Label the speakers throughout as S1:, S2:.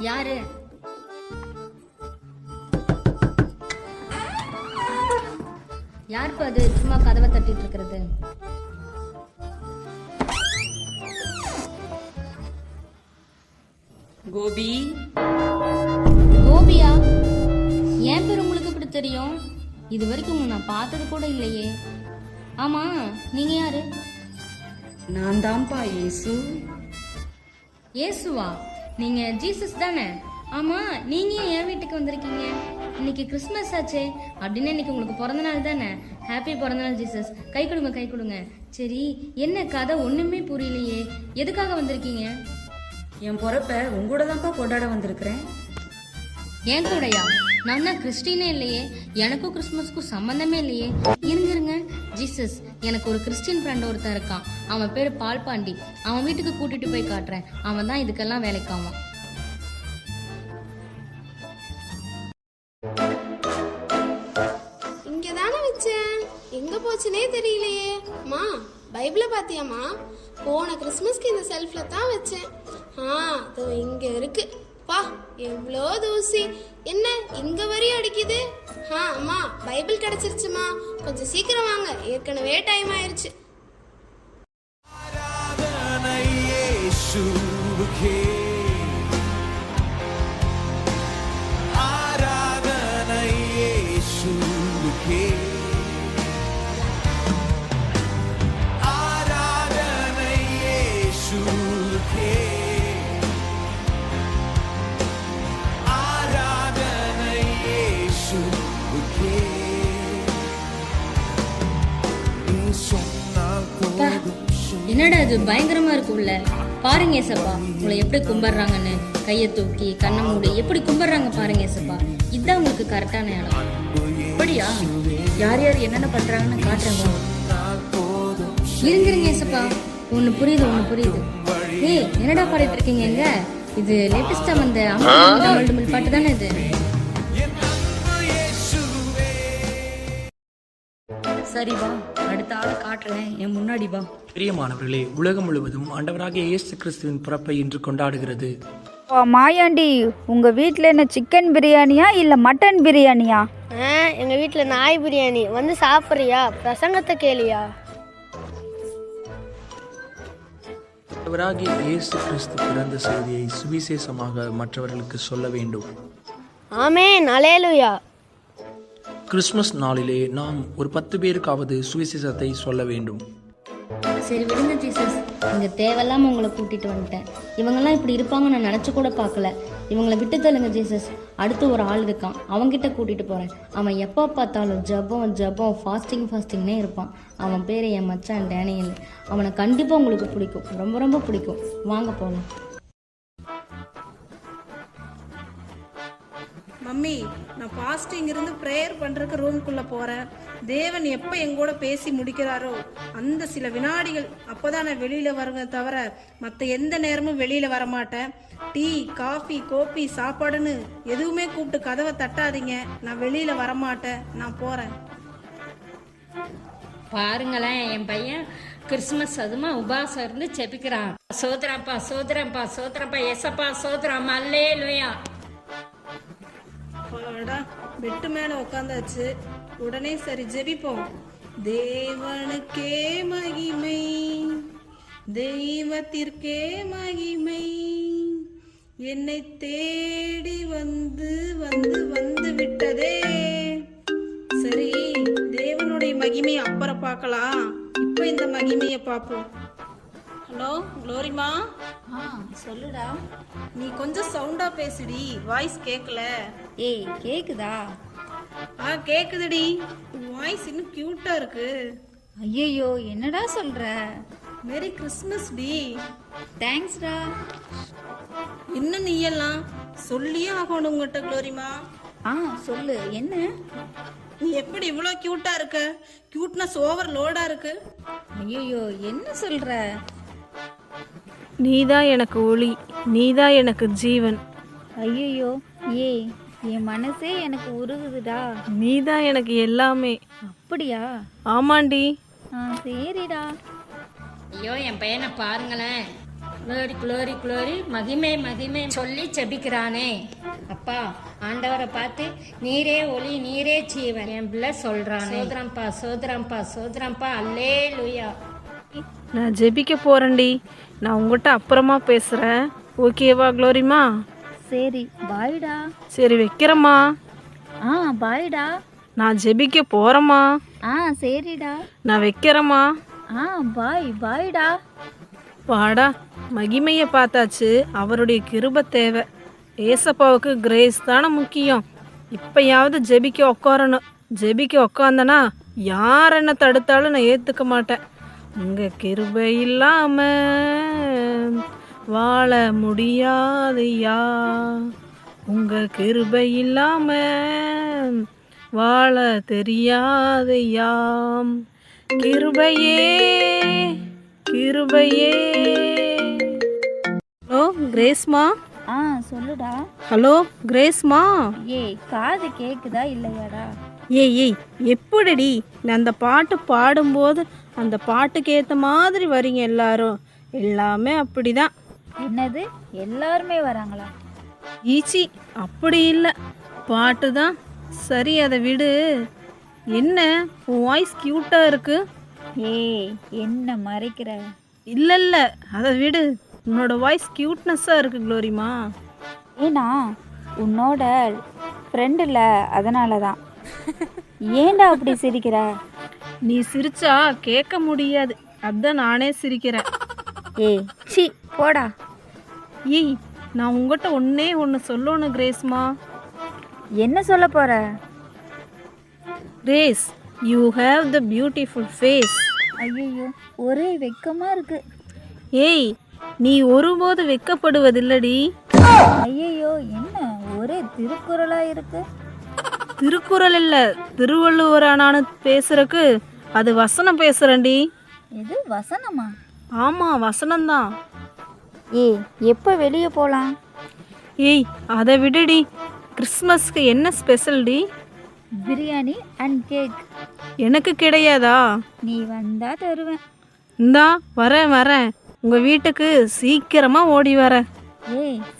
S1: யாரு? யாருப்பா அது சும்மா கதவை தட்டிட்டு இருக்கிறது?
S2: கோபி.
S1: கோபியா? என் பேர் உங்களுக்கு எப்படி தெரியும்? இது வரைக்கும் நான் பார்த்தது கூட இல்லையே. ஆமா, நீங்க யாரு?
S2: நான் தான்ப்பா இயேசு.
S1: இயேசுவா? நீங்க ஜீசஸ் தானே? ஆமா, நீங்க என் வீட்டுக்கு வந்திருக்கீங்க. இன்னைக்கு கிறிஸ்மஸ் ஆச்சே, அப்படின்னு இன்னைக்கு உங்களுக்கு பிறந்த நாள் தானே? ஹாப்பி பிறந்த நாள் ஜீசஸ். கை கொடுங்க, கை கொடுங்க. சரி, என்ன கதை ஒண்ணுமே புரியலையே, எதுக்காக வந்திருக்கீங்க?
S2: என் பிறப்ப உங்களோட தான்ப்பா கொண்டாட வந்திருக்கிறேன்.
S1: ஏன் கூடயா? நான் தான் கிறிஸ்டினே இல்லையே, எனக்கும் கிறிஸ்மஸ்க்கும் சம்பந்தமே இல்லையே. இருங்க, ஜீசஸ், எனக்கு ஒரு கிறிஸ்டின் ஃப்ரெண்ட் ஒருத்தன் இருக்கான். அவன் பேரு பால் பாண்டி. அவன் வீட்டுக்கு கூட்டிட்டு போய் காட்டுறேன். அவன் தான் இதுக்கெல்லாம் வேலைக்காவான்.
S3: இங்கதானே வச்சேன், எங்க போச்சுனே தெரியலையே. மா, பைபிள பாத்தியாமா? போன கிறிஸ்மஸ்க்கு இந்த செல்ஃப்ல தான் வச்சேன். இதோ இங்க இருக்கு. பா, எவ்வளோ தூசி. என்ன இங்க வரையும் அடிக்குது? அம்மா, பைபிள் கிடைச்சிருச்சுமா. கொஞ்சம் சீக்கிரம் வாங்க, ஏற்கனவே டைம் ஆயிருச்சு.
S1: என்னடா இது பயங்கரமா இருக்கு உள்ள. பாருங்க ஏசப்பா, உங்களை எப்படி கும்பிடுறாங்கன்னு. கையை தூக்கி கண்ணை மூடி எப்படி கும்பிடுறாங்க பாருங்க ஏசப்பா. இதுதான் உங்களுக்கு கரெக்டான இடம்.
S2: அப்படியா? யார் யார் என்னென்ன பண்றாங்கன்னு காட்டுறேங்க.
S1: இருங்க ஏசப்பா, ஒண்ணு புரியுது. ஏய், என்னடா பாடிட்டு இருக்கீங்க? எங்க இது லேட்டஸ்டா வந்த அமல் பாட்டு தானே இது?
S2: சரி வா, அடுத்த ஆளை காட்டுறேன், என் முன்னாடி வா.
S4: பிரியமானவர்களே, உலகம் முழுவதும் ஆண்டவராகிய இயேசு கிறிஸ்துவின் பிறப்பை இன்று கொண்டாடுகிறது.
S5: மாயாண்டி, உங்க வீட்டில் என்ன சிக்கன் பிரியாணியா இல்லை மட்டன் பிரியாணியா?
S6: எங்கள் வீட்டில் நாய் பிரியாணி. வந்து சாப்பிட்றியா? பிரசங்கத்தை கேளியா?
S4: ஆண்டவராகிய இயேசு கிறிஸ்து பிறந்த செய்தியை சுவிசேஷமாக மற்றவர்களுக்கு சொல்ல வேண்டும்.
S6: ஆமென், அல்லேலூயா.
S4: கிறிஸ்மஸ் நாளிலே நாம் ஒரு 10 பேருக்காவது சுவிசேஷத்தை சொல்ல வேண்டும்.
S1: சரி விடுங்க ஜீசஸ், இங்க தேவையில்லாம உங்களை கூட்டிட்டு வந்துட்டேன். இவங்கெல்லாம் இப்படி இருப்பாங்க நான் நினைச்சு கூட பார்க்கல. இவங்களை விட்டு தள்ளுங்க ஜீசஸ். அடுத்து ஒரு ஆள் இருக்கான், அவன்கிட்ட கூட்டிட்டு போறேன். அவன் எப்போ பார்த்தாலும் ஜபம் ஃபாஸ்டிங்னே இருப்பான். அவன் பேரு என் மச்சான் டேனியல். அவனை கண்டிப்பா உங்களுக்கு பிடிக்கும், ரொம்ப பிடிக்கும். வாங்க போகலாம்.
S7: மம்மி, நான் ஃபாஸ்டிங் இருந்து ப்ரேயர் பண்ணுறதுக்கு ரூம்குள்ளே போகிறேன். தேவன் எப்போ எங்கூட பேசி முடிக்கிறாரோ அந்த சில வினாடிகள் அப்போ தான் நான் வெளியில் வருவேன், தவிர மற்ற எந்த நேரமும் வெளியில் வரமாட்டேன். டீ, காஃபி, கோப்பி, சாப்பாடுன்னு எதுவுமே கூப்பிட்டு கதவை தட்டாதீங்க. நான் வெளியில் வரமாட்டேன், நான் போகிறேன்.
S1: பாருங்களேன், என் பையன் கிறிஸ்மஸ் அதுமா உபாசம் இருந்து செபிக்கிறான். சோதரப்பா எசப்பா சோதரம் அல்லேலூயா.
S7: பெட்டு மேல உட்காந்தாச்சு, உடனே சரி ஜெபிப்போம். தேவனுக்கே மகிமை, தெய்வத்திற்கே மகிமை, என்னை தேடி வந்து வந்து வந்து விட்டதே. சரி, தேவனுடைய மகிமையை அப்புறம் பார்க்கலாம். இப்ப இந்த மகிமையை பார்ப்போம். ஹலோ குளோரிமா.
S5: சொல்லுடா.
S7: நீ கொஞ்சம் சவுண்டா பேசுடி, வாய்ஸ் கேட்கல.
S5: ஏய், கேக்குதா?
S7: கேக்குதுடி. வாய்ஸ் இன்னும் கியூட்டா இருக்கு.
S5: ஐயோ, என்னடா சொல்ற?
S7: மேரி கிறிஸ்மஸ் டி.
S5: தேங்க்ஸ்டா.
S7: இன்னும் நீ எல்லாம் சொல்லியே ஆகணும் உங்ககிட்ட குளோரிமா.
S5: சொல்லு, என்ன?
S7: நீ எப்படி இவ்வளோ கியூட்டா இருக்க? கியூட்னஸ் ஓவர் லோடா இருக்கு.
S5: ஐயோ, என்ன சொல்ற?
S8: நீதான் எனக்கு ஒளி, நீதான் எனக்கு ஜீவன்.
S5: ஐயோ, என் மனசே எனக்கு உருகுதுடா.
S8: நீதான் எனக்கு எல்லாமே.
S5: அப்படியா?
S8: ஆமாண்டி.
S5: சரிடா.
S1: ஐயோ, என் பையனை பாருங்களேன்.
S2: குளோரி குளோரி குளோரி மகிமை மகிமை சொல்லி ஜெபிக்கிறானே. அப்பா, ஆண்டவரை பார்த்து நீரே ஒளி நீரே ஜீவன் என் பிள்ளை சொல்றானே. சோதரம்பா சோதரம்பா சோதரம்பா, அல்லேலூயா.
S8: நான் ஜெபிக்க போறேன்டி. நான் உங்ககிட்ட அப்புறமா பேசுறேன். ஓகேவா குளோரிமா?
S5: சரி பாய்டா.
S8: சரி வைக்கிறேம்மா.
S5: பாய்டா.
S8: நான் ஜெபிக்க போறேம்மா.
S5: சரிடா.
S8: நான் வைக்கிறேம்மா.
S5: பாய்டா.
S8: வாடா, மகிமையை பார்த்தாச்சு, அவருடைய கிருபை தேவை. ஏசப்பாவுக்கு கிரேஸ் தானே முக்கியம். இப்பயாவது ஜெபிக்க உட்காரணும். ஜெபிக்க உட்காந்தனா யார் என்ன தடுத்தாலும் நான் ஏற்றுக்க மாட்டேன். உங்கள் கிருபை இல்லாம வாழ முடியாதையா, உங்கள் கிருபை இல்லாம வாழ தெரியாதையாம். கிருபையே கிருபையே. ஹலோ கிரேஸ்மா.
S5: சொல்லுடா.
S8: ஹலோ கிரேஸ்மா.
S5: காது கேக்குதா இல்லையாடா?
S8: ஏய் எப்படிடி நான் அந்த பாட்டு பாடும்போது அந்த பாட்டுக்கு ஏற்ற மாதிரி வரீங்க எல்லாரும்? எல்லாமே அப்படிதான்.
S5: என்னது எல்லாருமே வராங்களா?
S8: ஈச்சி, அப்படி இல்லை, பாட்டு தான். சரி, அதை விடு. என்ன உன் வாய்ஸ் க்யூட்டாக இருக்கு.
S5: என்ன மறைக்கிற?
S8: இல்லை அதை விடு. உன்னோட வாய்ஸ் க்யூட்னஸ்ஸாக இருக்கு குளோரிமா.
S5: ஏன்னா உன்னோட ஃப்ரெண்ட் இல்லை, அதனால தான். ஏன்டா அப்படி சிரிக்கிற?
S8: நீ சிரிச்சா கேட்க முடியாது, அதான் நானே சிரிக்கிறேன்.
S5: சி போடா.
S8: ஏய், நான் உங்கள்கிட்ட ஒன்று சொல்லணும் கிரேஸ்மா.
S5: என்ன சொல்ல போற?
S8: Grace, you have the beautiful face.
S5: ஐயோ, ஒரே வெக்கமா இருக்கு.
S8: ஏய், நீ ஒருபோது வெக்கப்படுவதில்லடி.
S5: ஐயோ, என்ன ஒரே திருக்குறளா இருக்கு?
S8: திருக்குறள் இல்லை, திருவள்ளுவரானான்னு பேசுறக்கு அது வசனம் பேசுறேன்டி.
S5: இது வசனமா?
S8: ஆமாம், வசனம்தான்.
S5: எப்போ வெளியே போகலாம்?
S8: ஏய், அதை விடுடி. கிறிஸ்மஸ்க்கு என்ன ஸ்பெஷல்டி?
S5: Biryani and cake.
S8: எனக்கு கிடையாதா?
S5: நீ வந்தா தருவேன்.
S8: இந்தா வரேன். உங்கள் வீட்டுக்கு சீக்கிரமாக ஓடி வரேன்.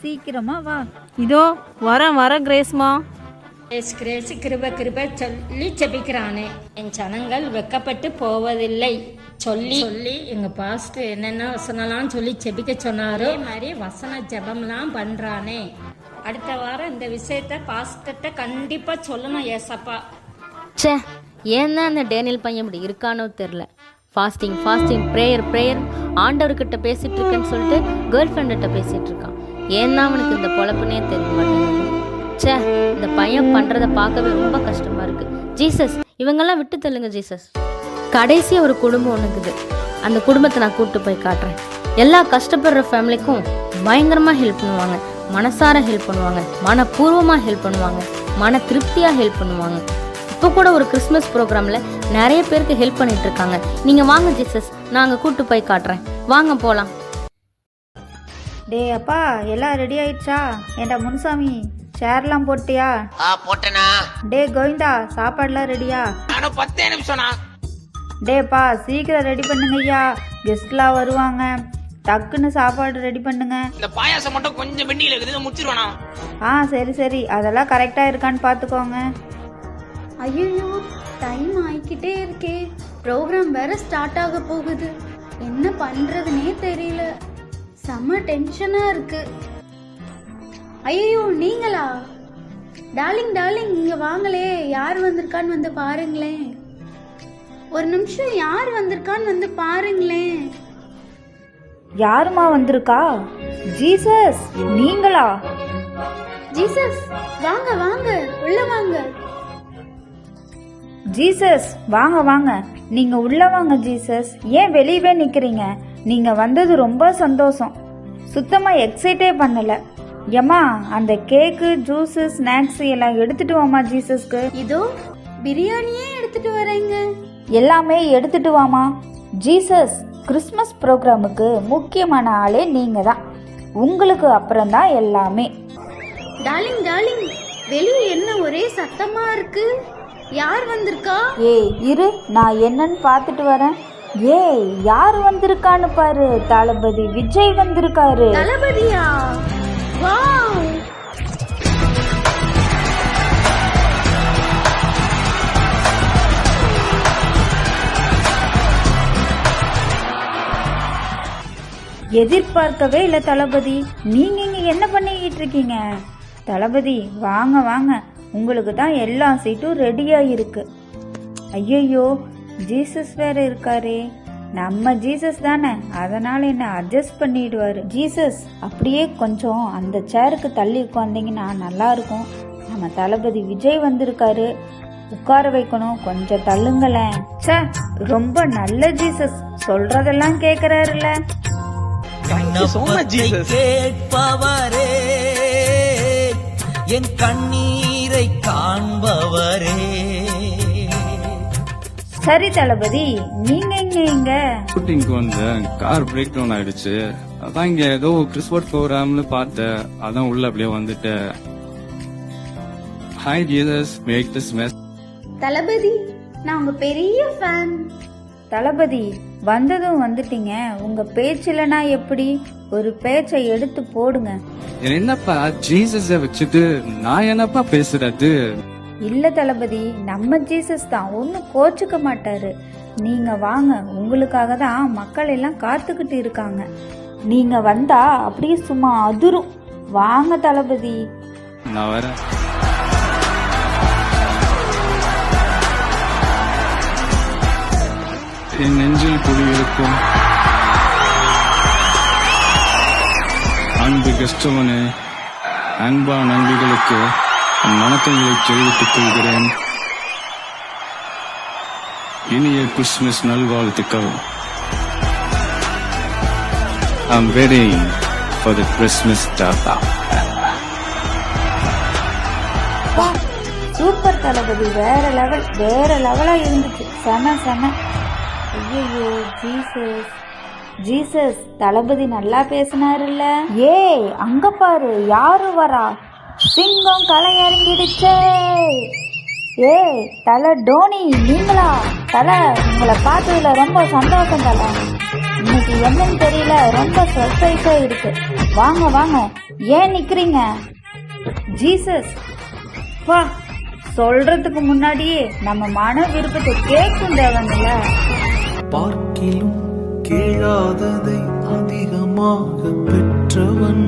S5: சீக்கிரமா வா.
S8: இதோ வரேன் கிரேஸ்மா.
S2: கிரேஸ் கிரேஸ் கிருப கிருப சொல்லி ஜெபிக்கிறானே. என் ஜனங்கள் வெக்கப்பட்டு போவதில்லை சொல்லி சொல்லி எங்கள் பாஸ்டர் என்னென்ன வசனம்லாம் சொல்லி ஜெபிக்க சொன்னாரோ மாதிரி வசன ஜெபம்லாம் பண்ணுறானே. அடுத்த வாரம் இந்த விஷயத்த பாஸ்டர்கிட்ட கண்டிப்பாக சொல்லணும். ஏசப்பா,
S1: ச்சே, ஏன் தான் அந்த டேனியல் பையன் இப்படி இருக்கானோ தெரில. ஃபாஸ்டிங் ப்ரேயர் ஆண்டவர்கிட்ட பேசிகிட்டு இருக்கேன்னு சொல்லிட்டு கேர்ள் ஃப்ரெண்டுகிட்ட பேசிகிட்டு இருக்கான். ஏன்னா அவனுக்கு இந்த பொழப்புனே தெரிய மாட்டேங்குது. ச்சே, இந்த பையன் பண்ணுறதை பார்க்கவே ரொம்ப கஷ்டமாக இருக்குது. ஜீசஸ், இவங்கெல்லாம் விட்டு தள்ளுங்க ஜீசஸ். கடைசியாக ஒரு குடும்பம் ஒன்றுக்குது. அந்த குடும்பத்தை நான் கூப்பிட்டு போய் காட்டுறேன். எல்லா கஷ்டப்படுற ஃபேமிலிக்கும் பயங்கரமாக ஹெல்ப் பண்ணுவாங்க, மனசார ஹெல்ப் பண்ணுவாங்க, மனப்பூர்வமாக ஹெல்ப் பண்ணுவாங்க, மன திருப்தியாக ஹெல்ப் பண்ணுவாங்க. இப்போ கூட ஒரு கிறிஸ்மஸ் ப்ரோக்ராமில் நிறைய பேருக்கு ஹெல்ப் பண்ணிட்டு இருக்காங்க. நீங்கள் வாங்க ஜீசஸ், நான் அங்கே கூப்பிட்டு போய் காட்டுறேன். வாங்க போகலாம்.
S5: அப்பா, எல்லாம் ரெடி ஆயிடுச்சா? ஏண்டா முனுசாமி, சேர்லாம் போட்டியா?
S9: போட்டேனா?
S5: கோவிந்தா, சாப்பாடுலாம் ரெடியா?
S9: 10 நிமிஷம்.
S5: பா, சீக்கிரம் ரெடி பண்ணுங்க ஐயா, கெஸ்ட்லாம் வருவாங்க. டக்குன்னு சாப்பாடு ரெடி பண்ணுங்க.
S9: இந்த பாயாசம் மட்டும் கொஞ்சம் பெண்டியில் இருக்குது, முடிச்சிருவானா?
S5: சரி, அதெல்லாம் கரெக்டா இருக்கான்னு பாத்துக்கோங்க.
S10: ஐயோ, டைம் ஆகிக்கிட்டே இருக்கே. ப்ரோக்ராம் வேற ஸ்டார்ட் ஆக போகுது. என்ன பண்றதுனே தெரியல. செம்ம டென்ஷனா இருக்கு. ஐயோ, நீங்களா? டார்லிங் இங்க வாங்களே. யார் வந்திருக்கான்னு வந்து பாருங்களேன். ஒரு நிமிஷம், யார் வந்திருக்கான்னு வந்து பாருங்களேன்.
S5: யாருமா வந்திருக்கா? ஜீசஸ், நீங்களா?
S10: ஜீசஸ், வாங்க உள்ள வாங்க.
S5: ஜீசஸ், வாங்க, நீங்க உள்ள வாங்க. ஜீசஸ், ஏன் வெளியவே நிக்கிறீங்க? நீங்க வந்தது ரொம்ப சந்தோஷம். சுத்தமா எக்ஸைட்டே பண்ணல. ஏமா, அந்த கேக்கு, ஜூஸ், ஸ்நாக்ஸ் எல்லாம் எடுத்துட்டு வாமா ஜீசஸ்க்கு.
S10: இதோ பிரியாணியே எடுத்துட்டு வரேங்க.
S5: எல்லாமே எடுத்துட்டு வாமா. ஜீசஸ், கிறிஸ்மஸ் ப்ரோக்ராமுக்கு முக்கியமான ஆளே நீங்க தான். உங்களுக்கு அப்புறம் தான் எல்லாமே.
S10: டார்லிங், வெளியே என்ன ஒரே சத்தமா இருக்கு? யார் வந்திருக்கா?
S5: இரு, நான் என்னன்னு பார்த்துட்டு வரேன். ஏய் யார் வந்திருக்கான்னு பாரு, தளபதி விஜய் வந்திருக்காரு.
S10: தளபதியா? வாவ்!
S5: எதிர்பார்க்கவே இல்லை தளபதி. நீங்க இங்க என்ன பண்ணிக்கிட்டு இருக்கீங்க? தளபதி வாங்க வாங்க, உங்களுக்கு தான் எல்லா சீட்டும் ரெடியா இருக்கு. ஐயோ ஜீசஸ் வேற இருக்காரே. நம்ம ஜீசஸ் தானே, அதனால என்ன அட்ஜஸ்ட் பண்ணிடுவாரு. ஜீசஸ் அப்படியே கொஞ்சம் அந்த சேருக்கு தள்ளி உட்காந்தீங்கன்னா நல்லா இருக்கும். நம்ம தளபதி விஜய் வந்திருக்காரு, உட்கார வைக்கணும், கொஞ்சம் தள்ளுங்களேன். சே, ரொம்ப நல்ல ஜீசஸ், சொல்றதெல்லாம் கேக்குறாருல.
S11: கேட்பவரே, என் கண்ணீரை காண்பவரே.
S5: சரி தளபதி, நீங்க இங்க
S12: ஷூட்டிங்க்கு வந்தேன், கார் பிரேக் டவுன் ஆயிடுச்சு. அதான் இங்க ஏதோ கிறிஸ்மஸ் ப்ரோக்ராம்னு பார்த்தேன், அதான் உள்ள அப்படியே வந்துட்டேன். Hi Jesus, make this mess.
S10: Thalapathy, நான் உங்க பெரிய ஃபேன்.
S5: தளபதி வந்ததும் வந்துட்டீங்க, உங்க பேச்சுலனா எப்படி? ஒரு பேச்சை எடுத்து போடுங்க.
S12: என்னப்பா ஜீசஸ வச்சுட்டு நான் என்னப்பா பேசுறது?
S5: இல்ல தளபதி, நம்ம ஜீசஸ் தான், ஒன்னும் கோச்சுக்க மாட்டாரு. நீங்க வாங்க, உங்களுக்காக தான் மக்கள் எல்லாம் காத்துக்கிட்டு இருக்காங்க. நீங்க வந்தா அப்படியே சும்மா அதிரும். வாங்க தளபதி.
S12: நான் வரேன். என் நெஞ்சில் குடியிருக்கும் அன்பு கிறிஸ்தவனே, அன்பா நன்றிகளுக்கு வணக்கங்களை தெரிவித்துக் கொள்கிறேன். இனிய கிறிஸ்துமஸ் நல்வாழ்த்துக்கள். I'm waiting for the Christmas Tata.
S5: Super Thalapathy, வேற லெவலா இருந்துச்சு. செம. ஐயோ ஜீசஸ், ஜீசஸ் தளபதி நல்லா பேசினாருல்ல. ஏய் அங்க பாரு, யாரு வரா? சிங்கம் களை இறங்கிடுச்சே. ஏய் தல டோனி, நீங்களா? தல, உங்களை பார்த்ததுல ரொம்ப சந்தோஷம் தல. இன்னைக்கு என்னன்னு தெரியல, ரொம்ப சர்ப்ரைஸா இருக்கு. வாங்க, ஏன் நிக்கிறீங்க? ஜீசஸ் வா, சொல்றதுக்கு முன்னாடியே நம்ம மன விருப்பத்தை கேட்கும் தேவங்கல்ல.
S11: பார்க்கிலும் கேளாததை அதிகமாக பெற்றவன்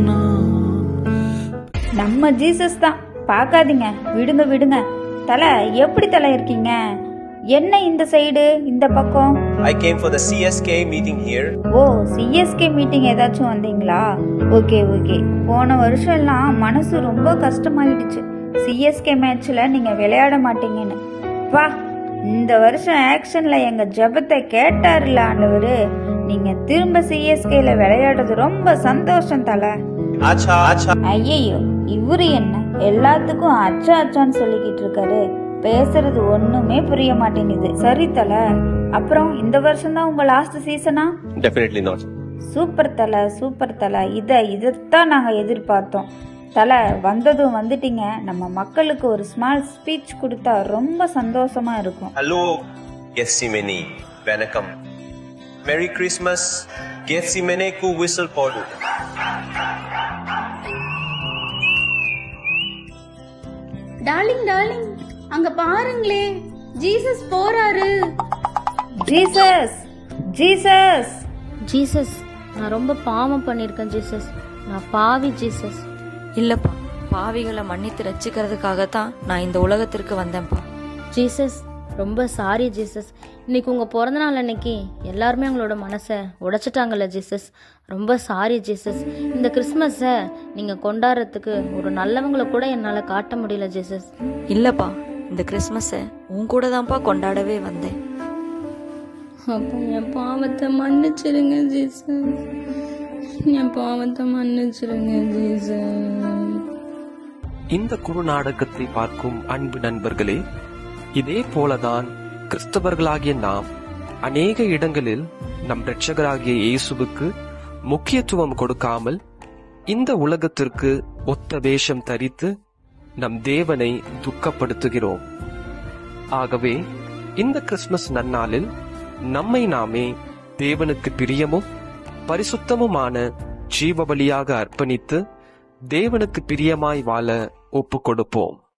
S5: நம்ம ஜீசஸ் தான். பார்க்காதீங்க, விடுங்க. தல, எப்படி தல இருக்கீங்க? என்ன இந்த சைடு, இந்த பக்கம்?
S13: I came for the CSK meeting here.
S5: ஓ, CSK மீட்டிங் ஏதாச்சும் வந்தீங்களா? ஓகே. போன வருஷம் எல்லாம் மனசு ரொம்ப கஷ்டமாயிடுச்சு, CSK மேட்ச்ல நீங்க விளையாட மாட்டீங்கன்னு. வா, இந்த வருஷம் ஆக்ஷன்ல எங்க ஜெபத்தை கேட்டாருல ஆண்டவரு. நீங்க திரும்ப CSKல விளையாடுறது ரொம்ப சந்தோஷம் தல. ஐயோ, இவரு என்ன எல்லாத்துக்கும் அச்சான்னு சொல்லிக்கிட்டு இருக்காரு? பேசுறது ஒண்ணுமே புரிய மாட்டேங்குது. சரி தல, அப்புறம் இந்த வருஷம் தான் உங்க லாஸ்ட் சீசனா?
S13: Definitely not.
S5: சூப்பர் தல. இதத்தான் நாங்க எதிர்பார்த்தோம். தல, வந்ததும் வந்துட்டீங்க. நம்ம மக்களுக்கு ஒரு ஸ்மால் ஸ்பீச் கொடுத்தா ரொம்ப சந்தோஷமா இருக்கும்.
S13: Hello, Gethsemane. Vanakkam. Merry Christmas. Gethsemane ku whistle podu.
S10: Darling, அங்க பாருங்களே, ஜீசஸ் போறாரு.
S1: ஜீசஸ், நான் ரொம்ப பாவம் பண்ணியிருக்கேன் ஜீசஸ். நான் பாவி ஜீசஸ்.
S14: இல்லப்பா, பாவிகளை மன்னித்து ரட்சிக்கிறதுக்காகத்தான் நான் இந்த உலகத்திற்கு வந்தேன்ப்பா.
S1: ஜீசஸ், ரொம்ப சாரி ஜீசஸ். இன்னைக்கு உங்க பிறந்த நாள் அன்னைக்கு எல்லாருமே அவங்களோட மனசை உடைச்சிட்டாங்கல்ல ஜீசஸ். ரொம்ப சாரி ஜீசஸ். இந்த கிறிஸ்மஸை நீங்க கொண்டாடுறதுக்கு ஒரு நல்லவங்களை கூட என்னால காட்ட முடியல ஜீசஸ்.
S14: இல்லப்பா, இந்த கிறிஸ்மஸை உன் கூட தான்ப்பா கொண்டாடவே வந்தேன்.
S2: அப்போ என் பாவத்தை மன்னிச்சிருங்க ஜீசஸ்.
S15: இந்த குறுநாடகத்தை பார்க்கும் அன்பு நண்பர்களே, இதே போலதான் கிறிஸ்தவர்களாகிய நாம் அநேக இடங்களில் நம் இரட்சகராகிய இயேசுவுக்கு முக்கியத்துவம் கொடுக்காமல் இந்த உலகத்திற்கு ஒத்த வேஷம் தரித்து நம் தேவனை துக்கப்படுத்துகிறோம். ஆகவே இந்த கிறிஸ்துமஸ் நன்னாளில் நம்மை நாமே தேவனுக்கு பிரியமும் பரிசுத்தமுமான ஜீவ பலியாக அர்ப்பணித்து தேவனுக்கு பிரியமாய் வாழ ஒப்பு கொடுப்போம்.